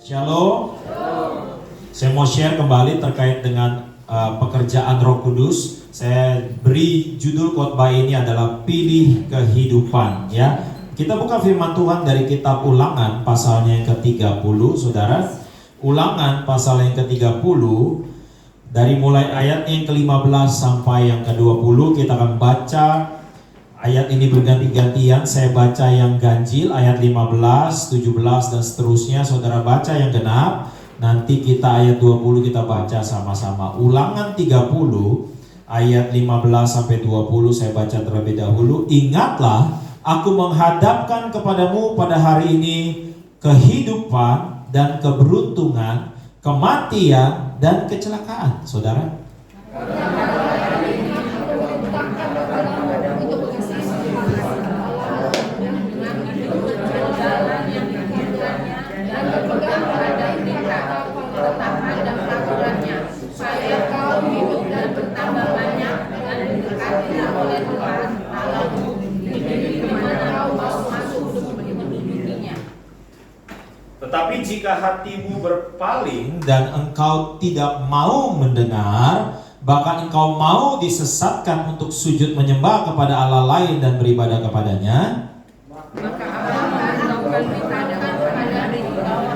Shalom. Saya mau share kembali terkait dengan pekerjaan Roh Kudus. Saya beri judul khotbah ini adalah pilih kehidupan, ya. Kita buka firman Tuhan dari kitab Ulangan pasalnya yang ke-30, Saudara. Ulangan pasal yang ke-30 dari mulai ayat yang ke-15 sampai yang ke-20 kita akan baca. Ayat ini berganti-gantian, saya baca yang ganjil, ayat 15, 17 dan seterusnya. Saudara baca yang genap, nanti kita ayat 20 kita baca sama-sama. Ulangan 30, ayat 15 sampai 20 saya baca terlebih dahulu. Ingatlah, aku menghadapkan kepadamu pada hari ini kehidupan dan keberuntungan, kematian dan kecelakaan. Saudara, tetapi jika hatimu berpaling dan engkau tidak mau mendengar, bahkan engkau mau disesatkan untuk sujud menyembah kepada Allah lain dan beribadah kepadanya, maka Allah akan mengatakan kepada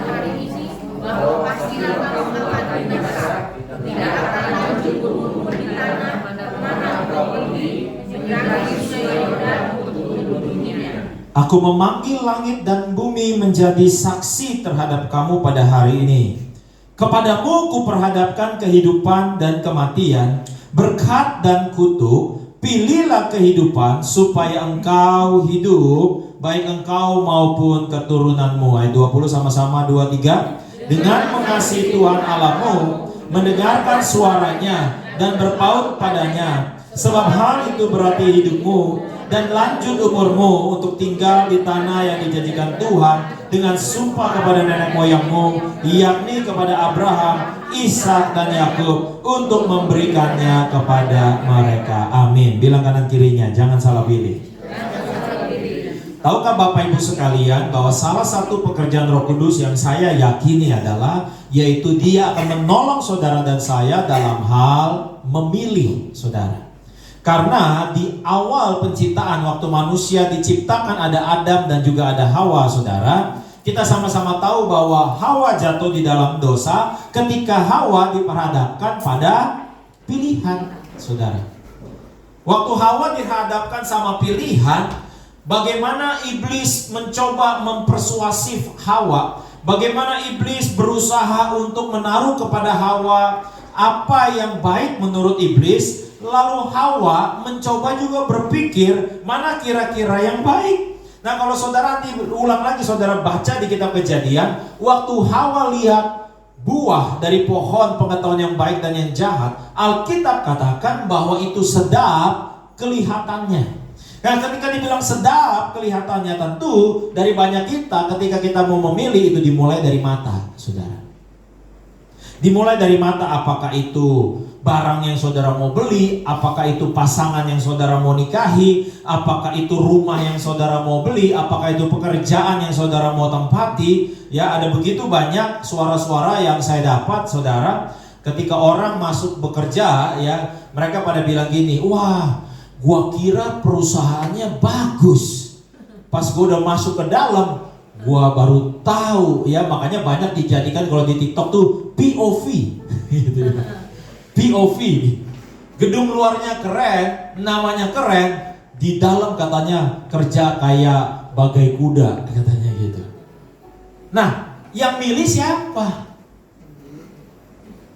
hari ini bahwa pastilah kamu akan binasa. Tidak akan lanjut berumur di tanah mana kau pergi, menjadi Yehuda untuk mendudukinya. Aku memanggil langit dan bumi menjadi saksi terhadap kamu pada hari ini. Kepadamu kuperhadapkan kehidupan dan kematian, berkat dan kutuk. Pilihlah kehidupan supaya engkau hidup, baik engkau maupun keturunanmu. Ayat 20 sama-sama, 23. Dengan mengasihi Tuhan Allahmu, mendengarkan suaranya dan berpaut padanya, sebab hal itu berarti hidupmu dan lanjut umurmu untuk tinggal di tanah yang dijanjikan Tuhan dengan sumpah kepada nenek moyangmu, yakni kepada Abraham, Ishak dan Yakub, untuk memberikannya kepada mereka. Amin. Bilang kanan kirinya, jangan salah pilih. Tahukah Bapak Ibu sekalian bahwa salah satu pekerjaan Roh Kudus yang saya yakini adalah, yaitu Dia akan menolong saudara dan saya dalam hal memilih saudara. Karena di awal penciptaan, waktu manusia diciptakan, ada Adam dan juga ada Hawa, saudara. Kita sama-sama tahu bahwa Hawa jatuh di dalam dosa ketika Hawa diperhadapkan pada pilihan, saudara. Waktu Hawa dihadapkan sama pilihan, bagaimana iblis mencoba mempersuasif Hawa, bagaimana iblis berusaha untuk menaruh kepada Hawa apa yang baik menurut iblis. Lalu Hawa mencoba juga berpikir mana kira-kira yang baik. Nah, kalau saudara nanti ulang lagi, saudara baca di kitab Kejadian, waktu Hawa lihat buah dari pohon pengetahuan yang baik dan yang jahat, Alkitab katakan bahwa itu sedap kelihatannya. Nah, ketika dibilang sedap kelihatannya, tentu dari banyak kita ketika kita mau memilih itu dimulai dari mata, saudara. Dimulai dari mata, apakah itu barang yang saudara mau beli, apakah itu pasangan yang saudara mau nikahi, apakah itu rumah yang saudara mau beli, apakah itu pekerjaan yang saudara mau tempati. Ya, ada begitu banyak suara-suara yang saya dapat, saudara, ketika orang masuk bekerja, ya, mereka pada bilang gini, wah, gua kira perusahaannya bagus, pas gua udah masuk ke dalam, gua baru tahu, ya. Makanya banyak dijadikan kalau di TikTok tuh POV gitu. POV, gedung luarnya keren, namanya keren, di dalam katanya kerja kayak bagai kuda, katanya gitu. Nah, yang milih siapa?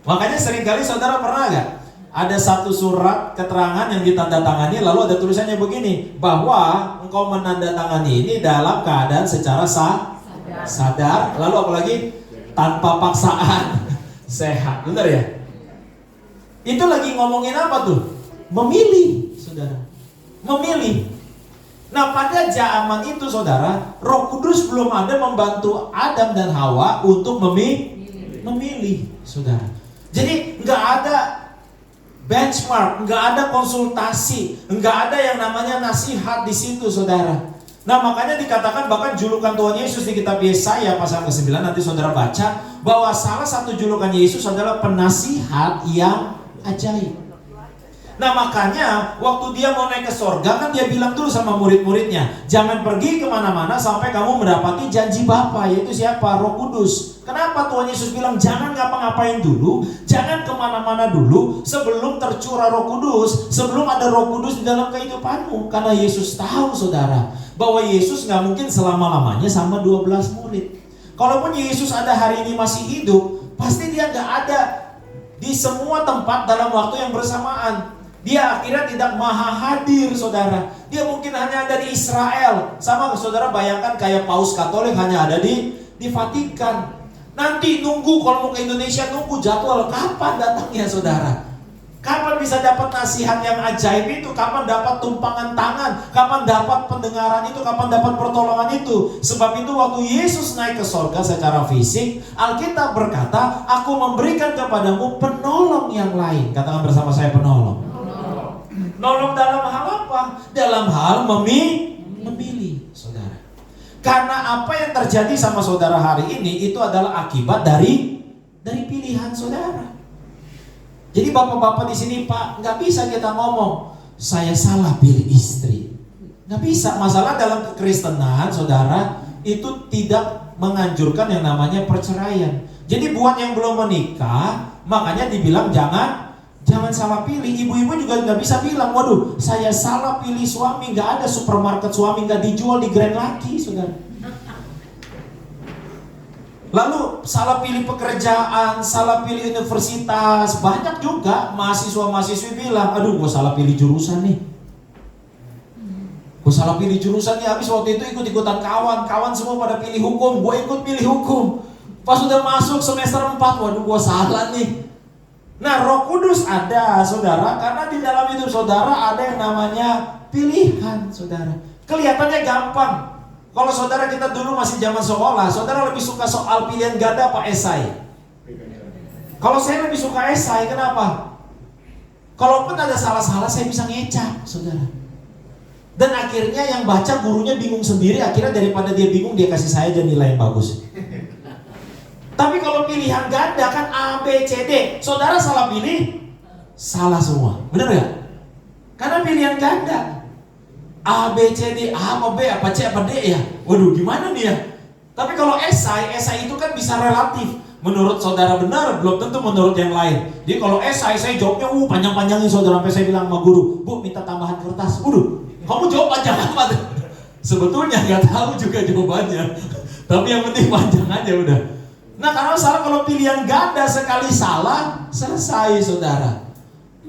Makanya seringkali saudara pernah gak? Ada satu surat keterangan yang ditandatangani, lalu ada tulisannya begini, bahwa engkau menandatangani ini dalam keadaan secara sadar, lalu apalagi tanpa paksaan, sehat, benar ya? Itu lagi ngomongin apa tuh? Memilih, saudara. Memilih. Nah, pada zaman itu, saudara, Roh Kudus belum ada membantu Adam dan Hawa untuk memilih, saudara. Jadi nggak ada benchmark, nggak ada konsultasi, nggak ada yang namanya nasihat di situ, saudara. Nah makanya dikatakan bahkan julukan Tuhan Yesus di kitab Yesaya pasal ke-9, nanti saudara baca, bahwa salah satu julukan Yesus adalah penasihat yang ajaib. Nah makanya waktu dia mau naik ke sorga kan dia bilang dulu sama murid-muridnya, jangan pergi kemana-mana sampai kamu mendapati janji Bapa, yaitu siapa? Roh Kudus. Kenapa Tuhan Yesus bilang jangan ngapa-ngapain dulu, jangan kemana-mana dulu sebelum tercurah Roh Kudus, sebelum ada Roh Kudus di dalam kehidupanmu? Karena Yesus tahu saudara bahwa Yesus gak mungkin selama-lamanya sama 12 murid. Kalaupun Yesus ada hari ini masih hidup, pasti dia gak ada di semua tempat dalam waktu yang bersamaan. Dia akhirnya tidak maha hadir saudara. Dia mungkin hanya ada di Israel. Sama saudara bayangkan kayak Paus Katolik hanya ada di Vatikan. Nanti nunggu kalau mau ke Indonesia, nunggu jadwal kapan datangnya saudara. Kapan bisa dapat nasihat yang ajaib itu? Kapan dapat tumpangan tangan? Kapan dapat pendengaran itu? Kapan dapat pertolongan itu? Sebab itu waktu Yesus naik ke sorga secara fisik, Alkitab berkata, aku memberikan kepadamu penolong yang lain. Katakan bersama saya, penolong. Nolong dalam hal apa? Dalam hal memilih saudara. Karena apa yang terjadi sama saudara hari ini itu adalah akibat dari pilihan saudara. Jadi bapak-bapak di sini, Pak, nggak bisa kita ngomong saya salah pilih istri. Nggak bisa. Masalah dalam kekristenan saudara itu tidak menganjurkan yang namanya perceraian. Jadi buat yang belum menikah, makanya dibilang jangan salah pilih. Ibu-ibu juga nggak bisa bilang, waduh saya salah pilih suami, nggak ada supermarket suami, nggak dijual di Grand Laki, saudara. Lalu salah pilih pekerjaan, salah pilih universitas. Banyak juga mahasiswa-mahasiswi bilang, aduh gue salah pilih jurusan nih. Gue salah pilih jurusan nih, habis waktu itu ikut-ikutan kawan semua pada pilih hukum, gue ikut pilih hukum. Pas sudah masuk semester 4, waduh gue salah nih. Nah Roh Kudus ada saudara, karena di dalam hidup saudara ada yang namanya pilihan saudara. Kelihatannya gampang. Kalau saudara kita dulu masih zaman sekolah, saudara lebih suka soal pilihan ganda apa esai? Kalau saya lebih suka esai, kenapa? Kalaupun ada salah-salah saya bisa ngecap saudara. Dan akhirnya yang baca gurunya bingung sendiri, akhirnya daripada dia bingung dia kasih saya aja nilai yang bagus. Tapi kalau pilihan ganda kan A, B, C, D. Saudara salah pilih, salah semua. Benar gak? Karena pilihan ganda A, B, C, D. A apa B, apa C, apa D ya? Waduh gimana nih ya? Tapi kalau esai itu kan bisa relatif. Menurut saudara benar, belum tentu menurut yang lain. Jadi kalau esai saya jawabnya panjang-panjangin saudara. Sampai saya bilang sama guru, Bu minta tambahan kertas. Waduh, kamu jawab panjang amat. Sebetulnya gak tahu juga jawabannya. Tapi yang penting panjang aja udah. Nah karena salah, kalau pilihan ganda sekali salah, selesai saudara.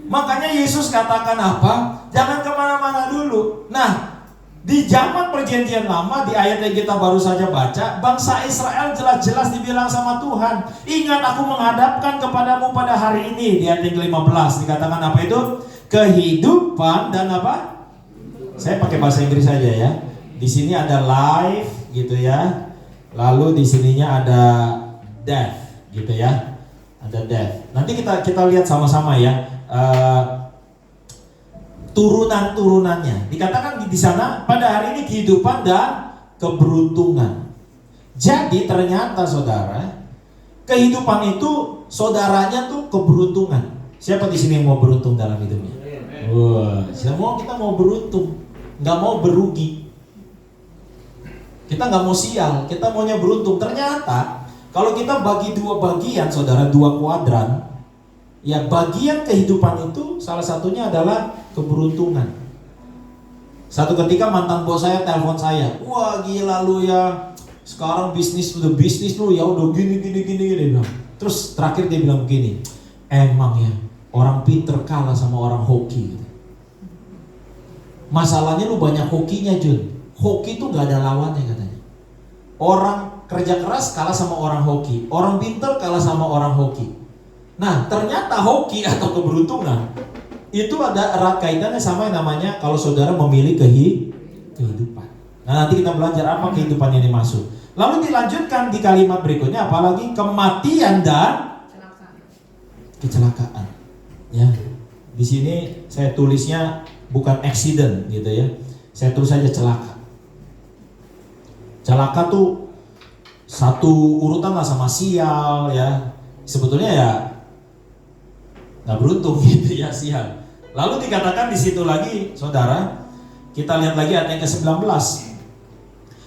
Makanya Yesus katakan apa? Jangan kemana-mana dulu. Nah di zaman perjanjian lama, di ayat yang kita baru saja baca, bangsa Israel jelas-jelas dibilang sama Tuhan, ingat aku menghadapkan kepadamu pada hari ini. Di ayat yang ke-15 dikatakan apa itu? Kehidupan dan apa? Saya pakai bahasa Inggris saja ya. Di sini ada life gitu ya. Lalu di sininya ada death gitu ya, ada death. Nanti kita lihat sama-sama ya turunan-turunannya. Dikatakan di sana pada hari ini kehidupan dan keberuntungan. Jadi ternyata saudara, kehidupan itu saudaranya tuh keberuntungan. Siapa di sini yang mau beruntung dalam hidupnya? Wah, semua kita mau beruntung, nggak mau berugi. Kita nggak mau sial, kita maunya beruntung. Ternyata kalau kita bagi dua bagian saudara, dua kuadran, ya bagian kehidupan itu salah satunya adalah keberuntungan. Satu ketika mantan bos saya telepon saya, wah gila lu ya, sekarang bisnis lu ya udah gini bilang. Terus terakhir dia bilang begini, emang ya orang pinter kalah sama orang hoki. Masalahnya lu banyak hokinya Jun. Hoki itu gak ada lawannya katanya. Orang kerja keras kalah sama orang hoki, orang pintar kalah sama orang hoki. Nah ternyata hoki atau keberuntungan itu ada erat kaitannya sama yang namanya kalau saudara memilih kehidupan. Nah nanti kita belajar apa kehidupan yang dimaksud. Lalu dilanjutkan di kalimat berikutnya, apalagi kematian dan kecelakaan. Ya, di sini saya tulisnya bukan accident gitu ya, saya tulis saja celaka. Celaka tuh satu urutan lah sama sial ya. Sebetulnya ya nggak beruntung gitu ya, sial. Lalu dikatakan di situ lagi, saudara, kita lihat lagi ayat yang ke-19.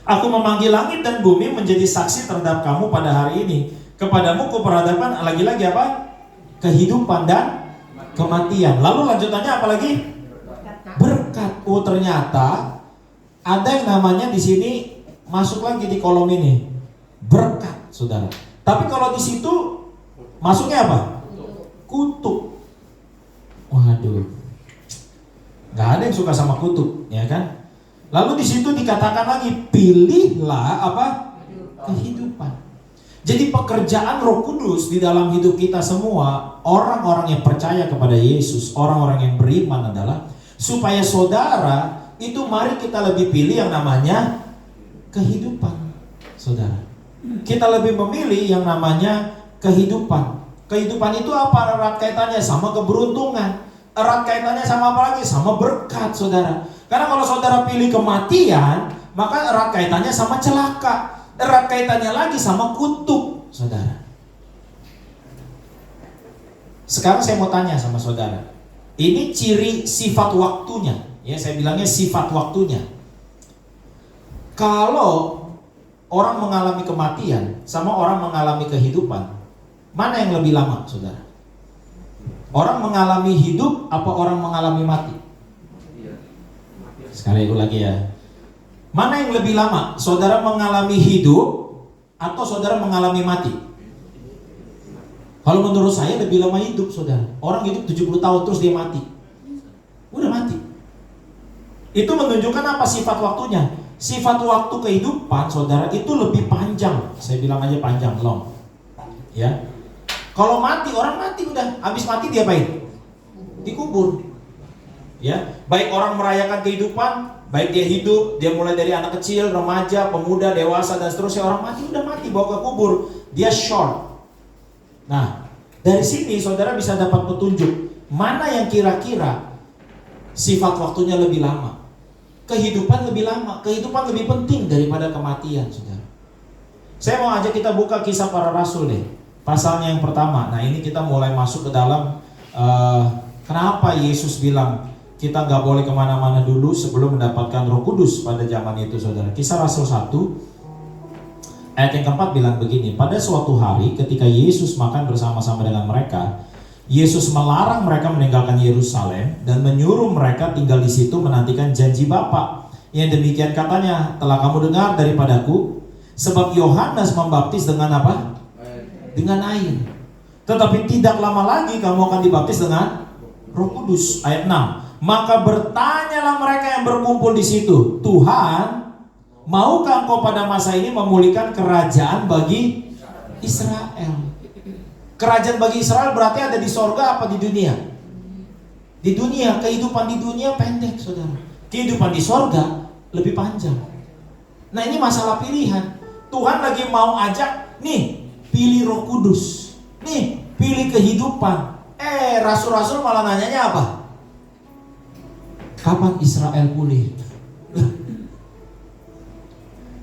Aku memanggil langit dan bumi menjadi saksi terhadap kamu pada hari ini. Kepadamu kuperhadapkan lagi-lagi apa? Kehidupan dan kematian. Lalu lanjutannya apa lagi? Berkat. Oh, ternyata ada yang namanya di sini masuk lagi di kolom ini. Berkat, saudara. Tapi kalau di situ masuknya apa? Kutuk. Waduh. Nggak ada yang suka sama kutuk, ya kan? Lalu di situ dikatakan lagi, pilihlah apa? Kehidupan. Jadi pekerjaan Roh Kudus di dalam hidup kita semua, orang-orang yang percaya kepada Yesus, orang-orang yang beriman adalah supaya saudara itu mari kita lebih pilih yang namanya kehidupan, saudara. Kita lebih memilih yang namanya kehidupan. Kehidupan itu apa? Erat kaitannya sama keberuntungan. Erat kaitannya sama apa lagi? Sama berkat, saudara. Karena kalau saudara pilih kematian, maka erat kaitannya sama celaka. Erat kaitannya lagi sama kutuk, saudara. Sekarang saya mau tanya sama saudara. Ini ciri sifat waktunya. Ya, saya bilangnya sifat waktunya. Kalau orang mengalami kematian sama orang mengalami kehidupan, mana yang lebih lama, saudara? Orang mengalami hidup apa orang mengalami mati? Sekali lagi ya. Mana yang lebih lama? Saudara mengalami hidup atau saudara mengalami mati? Kalau menurut saya lebih lama hidup, saudara. Orang hidup 70 tahun terus dia mati. Udah mati. Itu menunjukkan apa sifat waktunya? Sifat waktu kehidupan, saudara, itu lebih panjang. Saya bilang aja panjang, long. Ya. Kalau mati, orang mati udah. Habis mati dia apain? Dikubur. Ya, baik orang merayakan kehidupan, baik dia hidup, dia mulai dari anak kecil, remaja, pemuda, dewasa dan seterusnya, orang mati udah mati, bawa ke kubur, dia short. Nah, dari sini saudara bisa dapat petunjuk mana yang kira-kira sifat waktunya lebih lama. Kehidupan lebih lama, kehidupan lebih penting daripada kematian, saudara. Saya mau ajak kita buka Kisah Para Rasul deh, pasalnya yang pertama. Nah, ini kita mulai masuk ke dalam kenapa Yesus bilang kita nggak boleh kemana-mana dulu sebelum mendapatkan Roh Kudus pada zaman itu, saudara. Kisah Rasul 1 ayat yang keempat bilang begini. Pada suatu hari ketika Yesus makan bersama-sama dengan mereka, Yesus melarang mereka meninggalkan Yerusalem dan menyuruh mereka tinggal di situ menantikan janji Bapa. Yang demikian katanya, telah kamu dengar daripadaku, sebab Yohanes membaptis dengan apa? Dengan air. Tetapi tidak lama lagi kamu akan dibaptis dengan Roh Kudus. Ayat 6. Maka bertanyalah mereka yang berkumpul di situ, Tuhan, maukah engkau pada masa ini memulihkan kerajaan bagi Israel? Kerajaan bagi Israel berarti ada di sorga apa di dunia? Di dunia. Kehidupan di dunia pendek, saudara. Kehidupan di sorga lebih panjang. Nah, ini masalah pilihan. Tuhan lagi mau ajak, nih, pilih Roh Kudus, nih, pilih kehidupan. Rasul-rasul malah nanyanya apa? Kapan Israel pulih?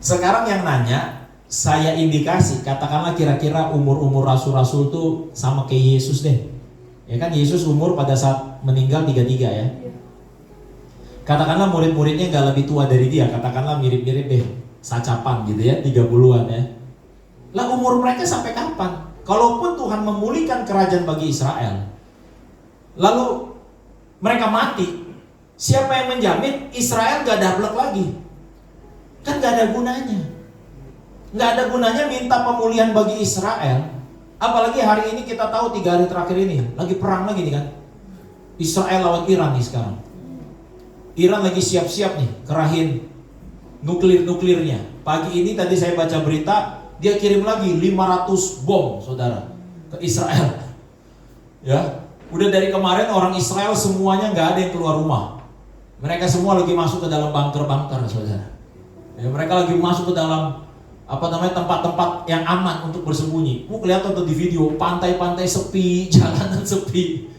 Sekarang yang nanya, saya indikasi, katakanlah kira-kira umur-umur rasul-rasul tuh sama kayak Yesus deh. Ya kan, Yesus umur pada saat meninggal 33 ya. Katakanlah murid-muridnya gak lebih tua dari dia, katakanlah mirip-mirip deh, sacapan gitu ya, 30-an ya. Lah umur mereka sampai kapan? Kalaupun Tuhan memulihkan kerajaan bagi Israel, lalu mereka mati, siapa yang menjamin Israel gak dablek lagi? Kan gak ada gunanya. Gak ada gunanya minta pemulihan bagi Israel. Apalagi hari ini kita tahu 3 hari terakhir ini lagi perang lagi nih kan. Israel lawan Iran nih sekarang. Iran lagi siap-siap nih kerahin nuklir-nuklirnya. Pagi ini tadi saya baca berita, dia kirim lagi 500 bom, saudara, ke Israel. Ya, udah dari kemarin orang Israel semuanya gak ada yang keluar rumah. Mereka semua lagi masuk ke dalam bunker-bunker, saudara. Ya, mereka lagi masuk ke dalam tempat-tempat yang aman untuk bersembunyi. Kelihatan tuh di video, pantai-pantai sepi, jalanan sepi.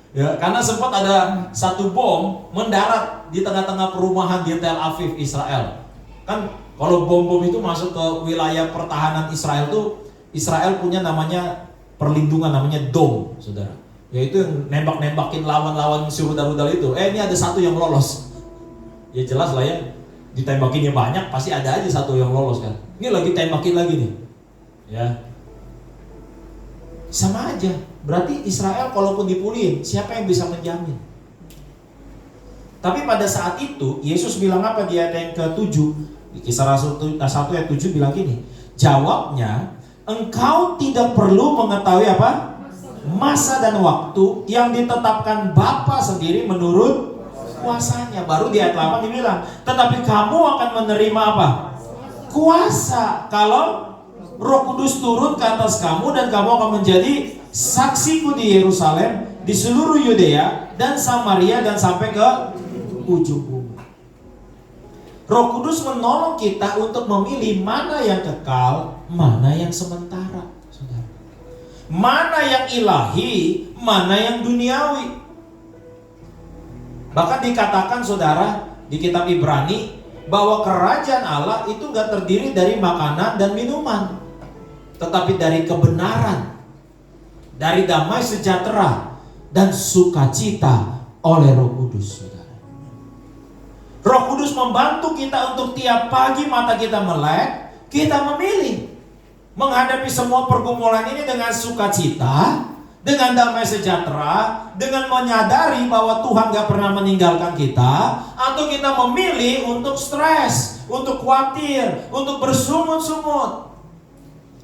Ya, karena sempat ada satu bom mendarat di tengah-tengah perumahan di Tel Aviv, Israel. Kan Kalau bom-bom itu masuk ke wilayah pertahanan Israel tuh, Israel punya namanya perlindungan, namanya dome, saudara. Yaitu yang nembak-nembakin lawan-lawan si rudal-rudal itu. Ini ada satu yang lolos. Ya jelas lah ya, ditembakinnya banyak, pasti ada aja satu yang lolos kan. Ini lagi tembakin lagi nih. Ya. Sama aja. Berarti Israel kalaupun dipulihin, siapa yang bisa menjamin? Tapi pada saat itu, Yesus bilang apa di ayat yang ke-7? Di Kisah Rasul 1 ayat 7 bilang gini. Jawabnya, engkau tidak perlu mengetahui apa? Masa dan waktu yang ditetapkan Bapa sendiri menurut kuasanya. Baru di ayat 8 dibilang, tetapi kamu akan menerima apa? Kuasa kalau Roh Kudus turun ke atas kamu, dan kamu akan menjadi saksiku di Yerusalem, di seluruh Yudea dan Samaria, dan sampai ke ujung bumi. Roh Kudus menolong kita untuk memilih mana yang kekal, mana yang sementara, saudara. Mana yang ilahi, mana yang duniawi. Bahkan dikatakan, saudara, di kitab Ibrani, bahwa kerajaan Allah itu gak terdiri dari makanan dan minuman, tetapi dari kebenaran, dari damai sejahtera dan sukacita oleh Roh Kudus, saudara. Roh Kudus membantu kita untuk tiap pagi mata kita melek, kita memilih menghadapi semua pergumulan ini dengan sukacita, dengan damai sejahtera, dengan menyadari bahwa Tuhan gak pernah meninggalkan kita, atau kita memilih untuk stres, untuk khawatir, untuk bersungut-sungut.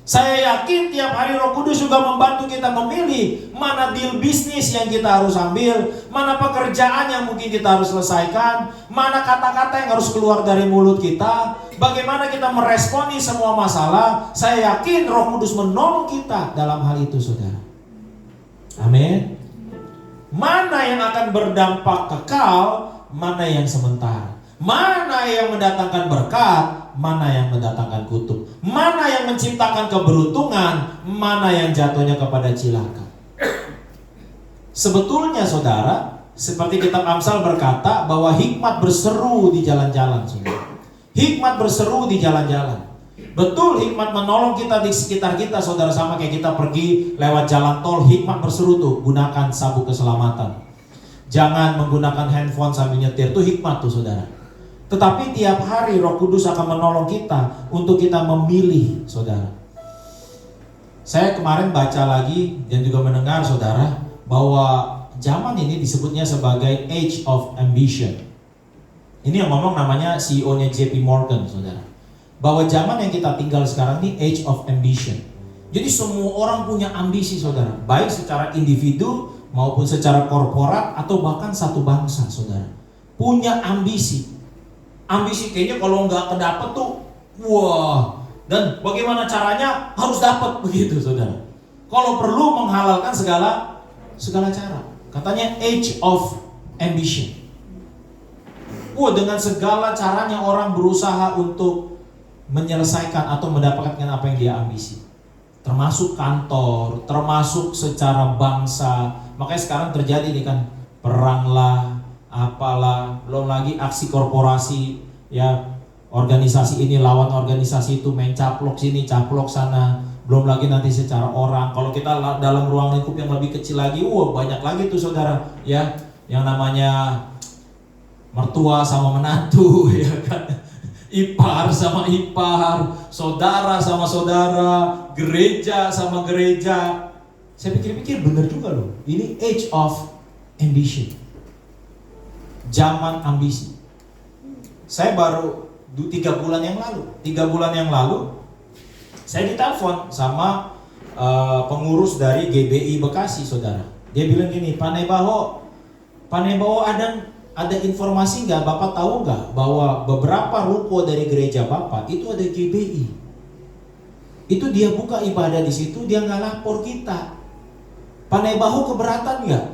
Saya yakin tiap hari Roh Kudus juga membantu kita memilih mana deal bisnis yang kita harus ambil, mana pekerjaan yang mungkin kita harus selesaikan, mana kata-kata yang harus keluar dari mulut kita, bagaimana kita meresponi semua masalah. Saya yakin Roh Kudus menolong kita dalam hal itu, saudara. Amin. Mana yang akan berdampak kekal, mana yang sementara. Mana yang mendatangkan berkat, mana yang mendatangkan kutuk. Mana yang menciptakan keberuntungan, mana yang jatuhnya kepada cilaka. Sebetulnya, saudara, seperti kitab Amsal berkata bahwa hikmat berseru di jalan-jalan, saudara. Hikmat berseru di jalan-jalan. Betul, hikmat menolong kita di sekitar kita, saudara. Sama kayak kita pergi lewat jalan tol, hikmat berseru tuh, gunakan sabuk keselamatan. Jangan menggunakan handphone sambil nyetir, tuh hikmat tuh, saudara. Tetapi tiap hari Roh Kudus akan menolong kita untuk kita memilih, saudara. Saya kemarin baca lagi dan juga mendengar, saudara, bahwa zaman ini disebutnya sebagai Age of Ambition. Ini yang ngomong namanya CEO-nya JP Morgan, saudara. Bahwa zaman yang kita tinggal sekarang ini Age of Ambition. Jadi semua orang punya ambisi, saudara. Baik secara individu maupun secara korporat atau bahkan satu bangsa, saudara. Punya ambisi. Ambisi kayaknya kalau nggak kedapet tuh, wah. Dan bagaimana caranya harus dapat begitu, saudara. Kalau perlu menghalalkan segala cara. Katanya Age of Ambition. Wah, dengan segala caranya orang berusaha untuk menyelesaikan atau mendapatkan apa yang dia ambisi. Termasuk kantor, termasuk secara bangsa. Makanya sekarang terjadi nih kan, perang lah, apalah, belum lagi aksi korporasi, ya, organisasi ini lawan organisasi itu, main caplok sini, caplok sana, belum lagi nanti secara orang. Kalau kita dalam ruang lingkup yang lebih kecil lagi, banyak lagi tuh, saudara, ya, yang namanya mertua sama menantu, ya kan, ipar sama ipar, saudara sama saudara, gereja sama gereja. Saya pikir-pikir bener juga loh, ini age of ambition. Zaman ambisi. Saya baru 3 bulan yang lalu saya ditelepon sama pengurus dari GBI Bekasi, saudara. Dia bilang gini, Pak Nebaho, ada informasi nggak, Bapak tahu nggak bahwa beberapa ruko dari gereja Bapak itu ada GBI. Itu dia buka ibadah di situ, dia nggak lapor kita. Pak Nebaho keberatan nggak?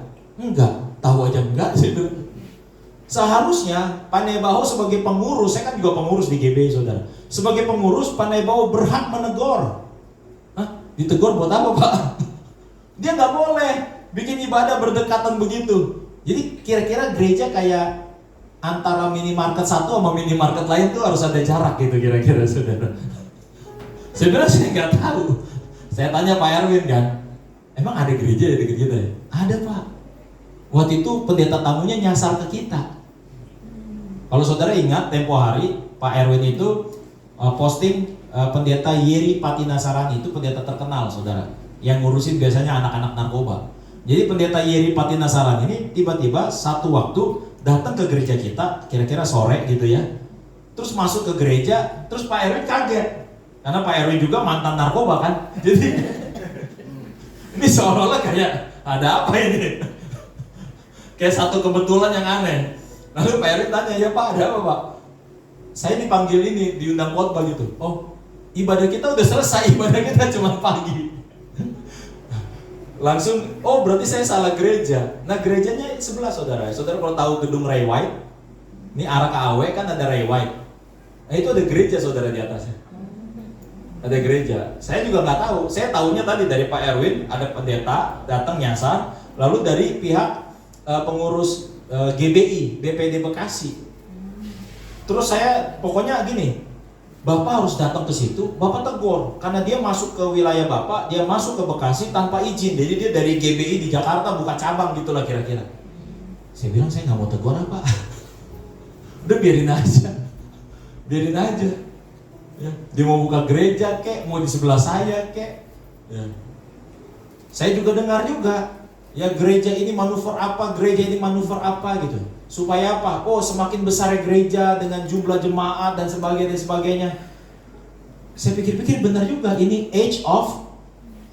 Enggak, tahu aja enggak. Seharusnya Pak Nebaho sebagai pengurus, saya kan juga pengurus di GBI, saudara. Sebagai pengurus, Pak Nebaho berhak menegur. Ditegur buat apa, Pak? Dia nggak boleh bikin ibadah berdekatan begitu. Jadi kira-kira gereja kayak antara minimarket satu sama minimarket lain tuh harus ada jarak gitu kira-kira saudara. Sebenarnya saya nggak tahu. Saya tanya Pak Erwin kan, emang ada gereja di dekat kita ya? Ada Pak. Waktu itu pendeta tamunya nyasar ke kita. Kalau saudara ingat tempo hari Pak Erwin itu posting pendeta Yeri Patinasarani, itu pendeta terkenal saudara, yang ngurusin biasanya anak-anak narkoba. Jadi pendeta Yeri Patinasarani ini tiba-tiba satu waktu datang ke gereja kita, kira-kira sore gitu ya. Terus masuk ke gereja, terus Pak Erwin kaget. Karena Pak Erwin juga mantan narkoba kan. Jadi ini seolah-olah kayak ada apa ini? Kayak satu kebetulan yang aneh. Lalu Pak Erwin tanya, ya Pak ada apa Pak? Saya dipanggil ini, diundang khotbah gitu. Oh, ibadah kita udah selesai, ibadah kita cuma pagi. Langsung, oh berarti saya salah gereja. Nah gerejanya sebelah saudara. Saudara kalau tahu gedung Ray White, ini arah ke AW kan ada Ray White. Nah itu ada gereja saudara di atasnya. Ada gereja. Saya juga nggak tahu. Saya tahunya tadi dari Pak Erwin, ada pendeta datang nyasar. Lalu dari pihak pengurus GBI, BPD Bekasi. Terus saya pokoknya gini, Bapak harus datang ke situ, Bapak tegur. Karena dia masuk ke wilayah Bapak, dia masuk ke Bekasi tanpa izin. Jadi dia dari GBI di Jakarta buka cabang gitulah kira-kira. Saya bilang saya nggak mau tegur apa. Udah biarin aja. Biarin aja. Ya, dia mau buka gereja kek, mau di sebelah saya kek. Ya. Saya juga dengar juga, ya gereja ini manuver apa, gereja ini manuver apa gitu. Supaya apa? Oh semakin besar gereja dengan jumlah jemaat dan sebagainya. Saya pikir-pikir benar juga, ini age of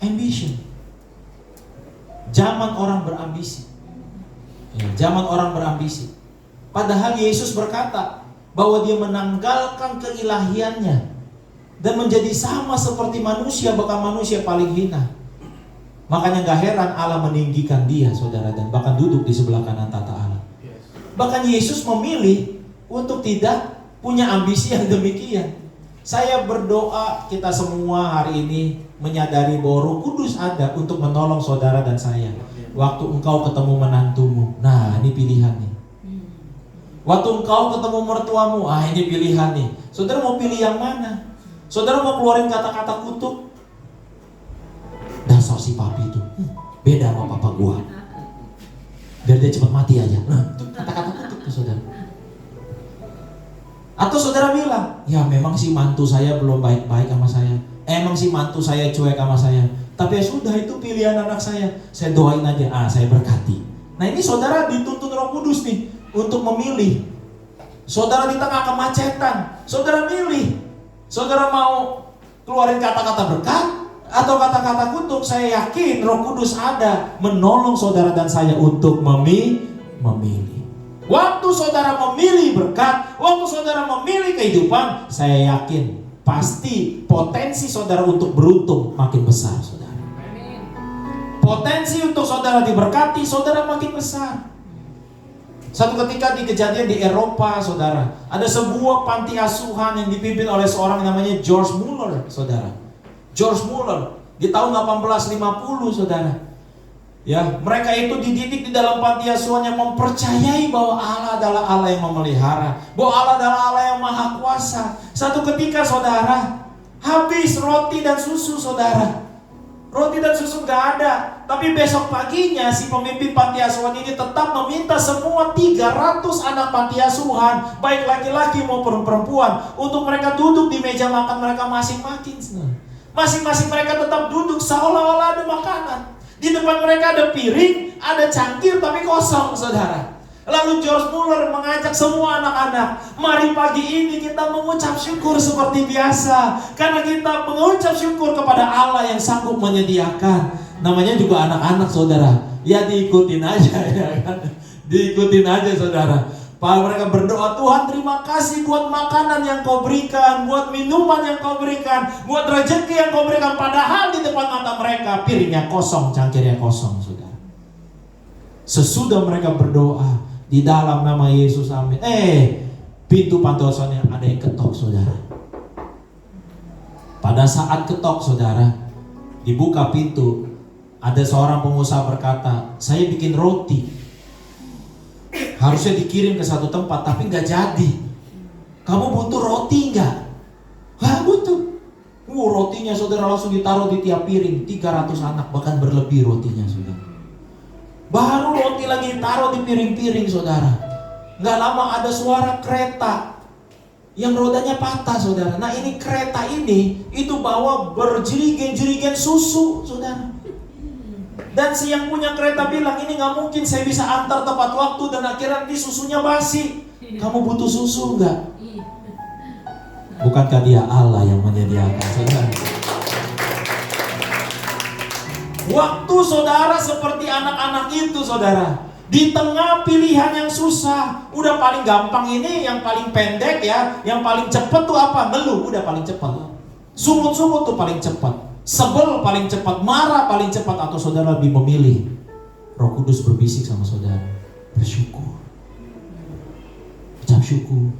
ambition. Zaman orang berambisi. Ya, zaman orang berambisi. Padahal Yesus berkata bahwa dia menanggalkan keilahiannya dan menjadi sama seperti manusia, bahkan manusia paling hina. Makanya gak heran Allah meninggikan dia saudara, dan bahkan duduk di sebelah kanan tata Allah. Bahkan Yesus memilih untuk tidak punya ambisi yang demikian. Saya berdoa kita semua hari ini menyadari bahwa Roh Kudus ada untuk menolong saudara dan saya. Waktu engkau ketemu menantumu, nah ini pilihan nih. Waktu engkau ketemu mertuamu, ini pilihan nih. Saudara mau pilih yang mana? Saudara mau keluarin kata-kata kutuk? Dasar si papi itu, beda sama papa gua. Biar dia cepat mati aja. Nah, itu kata-kata kutuk tuh saudara. Atau saudara bilang, ya memang si mantu saya belum baik-baik sama saya. Emang si mantu saya cuek sama saya. Tapi ya sudah, itu pilihan anak saya. Saya doain aja, saya berkati. Nah ini saudara dituntun Roh Kudus nih untuk memilih. Saudara di tengah kemacetan, saudara milih. Saudara mau keluarin kata-kata berkat atau kata-kata kutuk? Saya yakin Roh Kudus ada menolong saudara dan saya untuk memilih. Waktu saudara memilih berkat, waktu saudara memilih kehidupan, saya yakin pasti potensi saudara untuk beruntung makin besar saudara. Potensi untuk saudara diberkati, saudara makin besar. Satu ketika di kejadian di Eropa saudara, ada sebuah panti asuhan yang dipimpin oleh seorang yang namanya George Muller saudara. George Muller di tahun 1850 saudara. Ya, mereka itu dididik di dalam panti asuhan yang mempercayai bahwa Allah adalah Allah yang memelihara, bahwa Allah adalah Allah yang maha kuasa. Satu ketika saudara, habis roti dan susu saudara. Roti dan susu gak ada. Tapi besok paginya si pemimpin panti asuhan ini tetap meminta semua 300 anak panti asuhan, baik laki-laki maupun perempuan, untuk mereka duduk di meja makan mereka masing-masing. Masing-masing mereka tetap duduk seolah-olah ada makanan. Di depan mereka ada piring, ada cangkir tapi kosong saudara. Lalu George Muller mengajak semua anak-anak, mari pagi ini kita mengucap syukur seperti biasa. Karena kita mengucap syukur kepada Allah yang sanggup menyediakan. Namanya juga anak-anak saudara. Ya diikutin aja ya kan. Diikutin aja saudara. Mereka berdoa, Tuhan terima kasih buat makanan yang kau berikan, buat minuman yang kau berikan, buat rezeki yang kau berikan. Padahal di depan mata mereka piringnya kosong, cangkirnya kosong saudara. Sesudah mereka berdoa di dalam nama Yesus amin, pintu panti asuhannya ada yang ketok saudara. Pada saat ketok saudara, dibuka pintu, ada seorang pengusaha berkata, saya bikin roti Harusnya dikirim ke satu tempat, tapi nggak jadi. Kamu butuh roti nggak? Hah, butuh. Rotinya saudara langsung ditaruh di tiap piring. 300 anak, bahkan berlebih rotinya saudara. Baru roti lagi ditaruh di piring-piring saudara. Nggak lama ada suara kereta yang rodanya patah saudara. Nah ini kereta ini, itu bawa berjerigen-jerigen susu saudara. Dan si yang punya kereta bilang, ini nggak mungkin saya bisa antar tepat waktu, dan akhirnya di susunya basi. Kamu butuh susu nggak? Bukankah dia Allah yang menyediakan saudara? Waktu saudara seperti anak-anak itu saudara, di tengah pilihan yang susah, udah paling gampang ini, yang paling pendek ya, yang paling cepat tuh apa? Ngeluh, udah paling cepat. Sungut-sungut tuh paling cepat, sebel paling cepat, marah paling cepat, atau saudara lebih memilih Roh Kudus berbisik sama saudara, bersyukur, ucap syukur,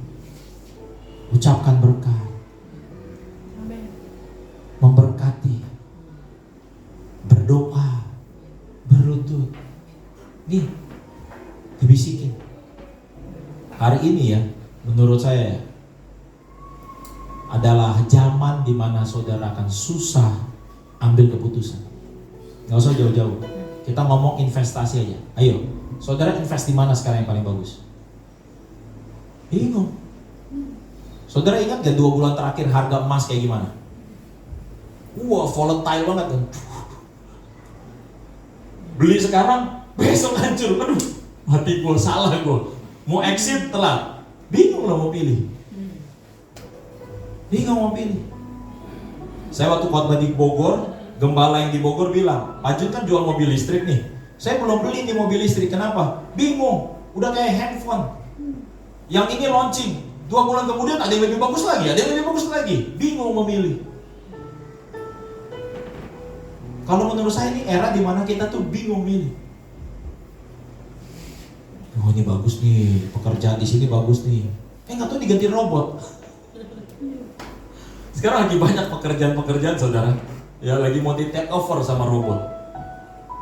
ucapkan berkat, memberkati, berdoa, berlutut. Nih, dibisikin. Hari ini ya, menurut saya adalah zaman di mana saudara akan susah ambil keputusan. Gak usah jauh-jauh. Kita ngomong investasi aja. Ayo, saudara invest di mana sekarang yang paling bagus? Bingung. Saudara ingat gak 2 bulan terakhir harga emas kayak gimana? Wah, volatile banget kan. Beli sekarang, besok hancur. Aduh, mati gue, salah gue. Mau exit telat. Bingung lah mau pilih. Bingung mau pilih. Saya waktu khotbah di Bogor, gembala yang di Bogor bilang, Pak Jun kan jual mobil listrik nih. Saya belum beli nih mobil listrik, kenapa? Bingung, udah kayak handphone. Yang ini launching, 2 bulan kemudian ada yang lebih bagus lagi, ada yang lebih bagus lagi. Bingung memilih. Kalau menurut saya ini era dimana kita tuh bingung milih. Oh ini bagus nih, pekerjaan di sini bagus nih. Nggak tahu diganti robot. Sekarang lagi banyak pekerjaan-pekerjaan saudara, ya lagi mau di take over sama robot.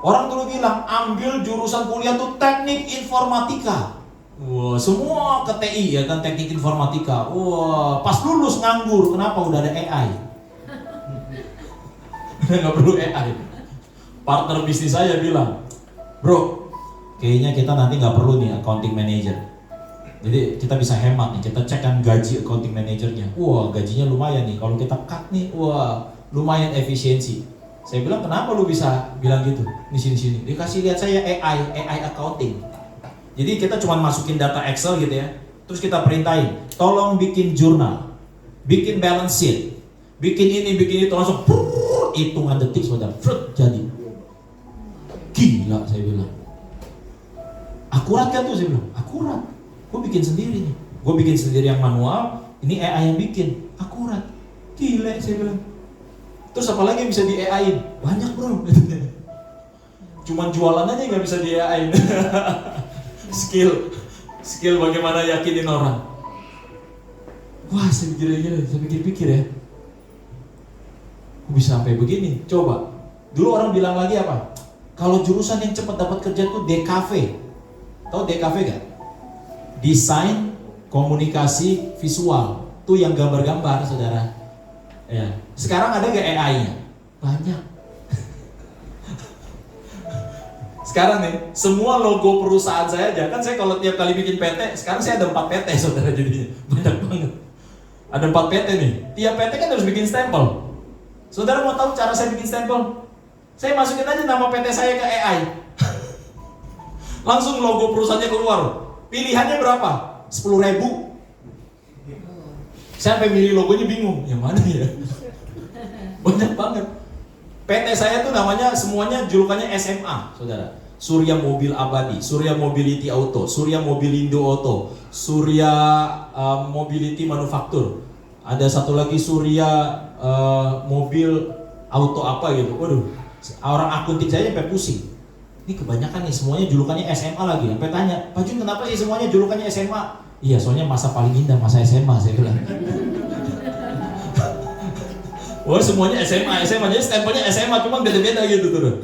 Orang dulu bilang ambil jurusan kuliah tuh teknik informatika. Wah, semua ke TI ya kan, teknik informatika. Wah, pas lulus nganggur. Kenapa? Udah ada AI. Udah nggak perlu AI. Partner bisnis saya bilang, bro, kayaknya kita nanti nggak perlu nih accounting manager. Jadi kita bisa hemat nih. Kita cek kan gaji accounting manajernya. Wah, gajinya lumayan nih. Kalau kita cut nih, wah, lumayan efisiensi. Saya bilang, kenapa lu bisa bilang gitu? Di sini-sini. Dia kasih lihat saya AI accounting. Jadi kita cuma masukin data Excel gitu ya, terus kita perintahin, tolong bikin jurnal, bikin balance sheet, bikin ini, bikin itu, langsung hitungan detik saudara, jadi. Gila saya bilang. Akurat kan tuh saya bilang, akurat. Gue bikin sendiri nih, gue bikin sendiri yang manual, ini AI yang bikin, akurat. Gila saya bilang. Terus apalagi yang bisa di AI-in? Banyak bro. Cuman jualan aja nggak bisa di AI-in. skill bagaimana yakinin orang. Wah, saya pikir-pikir ya, kok bisa sampai begini? Coba, dulu orang bilang lagi apa? Kalau jurusan yang cepat dapat kerja tuh DKV. Tahu DKV gak? Desain komunikasi visual. Tuh yang gambar-gambar saudara. Ya. Sekarang ada gak AI-nya? Banyak. Sekarang nih, semua logo perusahaan saya aja, kan saya kalau tiap kali bikin PT, sekarang saya ada 4 PT saudara jadinya, banyak banget. Ada 4 PT nih, tiap PT kan harus bikin stempel. Saudara mau tahu cara saya bikin stempel? Saya masukin aja nama PT saya ke AI. Langsung logo perusahaannya keluar. Pilihannya berapa? 10.000. Saya sampai milih logonya bingung, yang mana ya? Banyak banget. PT saya tuh namanya semuanya julukannya SMA, saudara. Surya Mobil Abadi, Surya Mobility Auto, Surya Mobilindo Auto, Surya Mobility Manufaktur. Ada satu lagi Surya Mobil Auto apa gitu. Waduh, orang akunting saya sampai pusing. Ini kebanyakan nih semuanya julukannya SMA lagi. Sampai tanya, Pak Jun kenapa sih semuanya julukannya SMA? Iya, soalnya masa paling indah masa SMA saya bilang. Wah semuanya SMA, jadi stempelnya SMA, cuma beda-beda gitu tuh.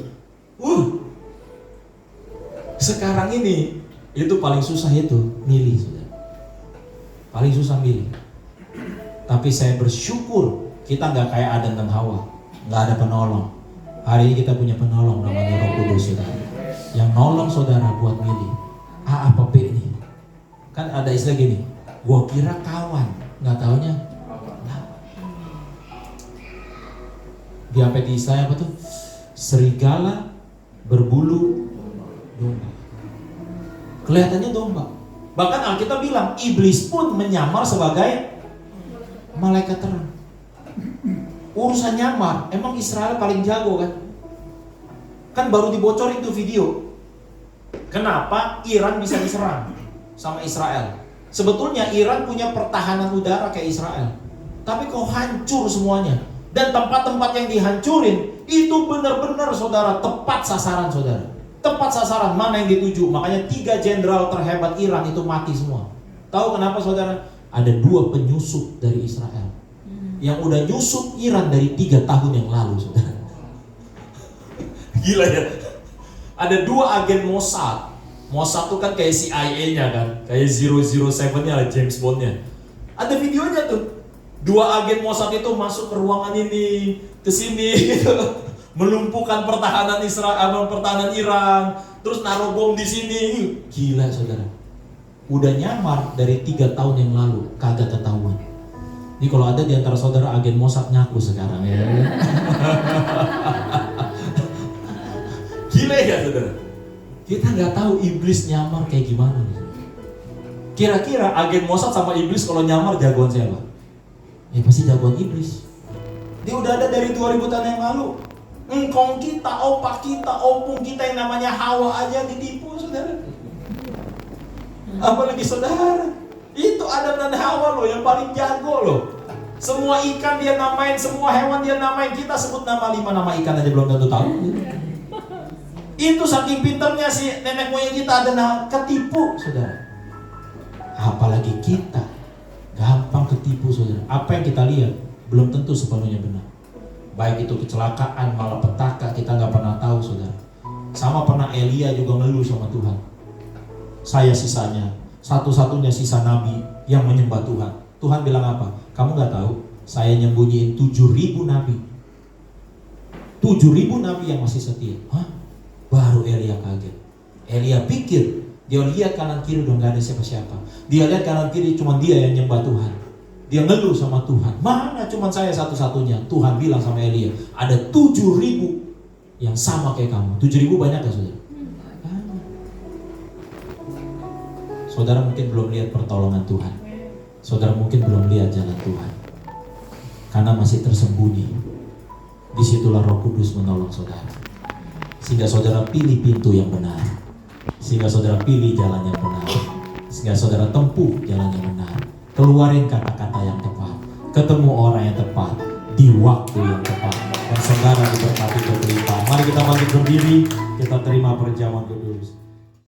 Sekarang ini Itu paling susah itu, milih saudara. Paling susah milih. Tapi saya bersyukur kita nggak kayak Adam dan Hawa, nggak ada penolong. Hari ini kita punya penolong namanya Roh Kudus saudara, yang nolong saudara buat milih A apa B nih. Kan ada istilah gini, gua kira kawan, nggak taunya lawan. Di apa di Isaya apa tuh? Serigala berbulu domba. Kelihatannya domba. Bahkan Alkitab bilang iblis pun menyamar sebagai malaikat terang. Urusan nyamar, emang Israel paling jago kan? Kan baru dibocorin tuh video. Kenapa Iran bisa diserang sama Israel? Sebetulnya Iran punya pertahanan udara kayak Israel, tapi kok hancur semuanya. Dan tempat-tempat yang dihancurin itu benar-benar saudara tepat sasaran saudara. Tepat sasaran mana yang dituju. Makanya 3 jenderal terhebat Iran itu mati semua. Tahu kenapa saudara? Ada 2 penyusup dari Israel yang udah nyusup Iran dari 3 tahun yang lalu saudara. Gila ya. Ada 2 agen Mossad. Mossad tuh kan kayak CIA-nya kan, kayak 007-nya lah, James Bond-nya. Ada videonya tuh. 2 agen Mossad itu masuk ke ruangan ini, ke sini gitu. Melumpuhkan pertahanan Israel, pertahanan Iran, terus naruh bom di sini. Gila saudara. Udah nyamar dari 3 tahun yang lalu, kagak ketahuan. Ini kalau ada di antara saudara agen Mossad ngaku sekarang ya. Gila ya saudara. Kita nggak tahu iblis nyamar kayak gimana nih. Kira-kira agen Mossad sama iblis kalau nyamar jagoan siapa? Ya pasti jagoan iblis. Dia udah ada dari 2000 tahun yang lalu. Engkong kita, opak kita, opung kita yang namanya Hawa aja ditipu saudara. Apalagi saudara, itu Adam dan Hawa loh yang paling jago loh. Semua ikan dia namain, semua hewan dia namain. Kita sebut nama 5 nama ikan aja belum tentu tahu. Itu saking pinternya si nenek moyang kita ada ketipu saudara. Apalagi kita gampang ketipu saudara. Apa yang kita lihat belum tentu sepenuhnya benar. Baik itu kecelakaan, malapetaka, kita nggak pernah tahu saudara. Sama pernah Elia juga ngeluh sama Tuhan. Saya sisanya, satu-satunya sisa nabi yang menyembah Tuhan. Tuhan bilang apa? Kamu nggak tahu? Saya nyembunyiin 7.000 nabi. 7.000 nabi yang masih setia. Hah? Baru Elia kaget. Elia pikir, dia lihat kanan kiri udah nggak ada siapa-siapa. Dia lihat kanan kiri cuma dia yang nyembah Tuhan. Dia ngeluh sama Tuhan. Mana cuma saya satu-satunya. Tuhan bilang sama Elia, ada 7.000 yang sama kayak kamu. 7.000 banyak gak saudara? Saudara mungkin belum lihat pertolongan Tuhan. Saudara mungkin belum lihat jalan Tuhan. Karena masih tersembunyi. Disitulah Roh Kudus menolong saudara. Sehingga saudara pilih pintu yang benar. Sehingga saudara pilih jalan yang benar. Sehingga saudara tempuh jalan yang benar. Keluarin kata-kata yang tepat, ketemu orang yang tepat di waktu yang tepat, dan saudara diberkati berlimpah. Mari kita bangkit berdiri, kita terima perjamuan.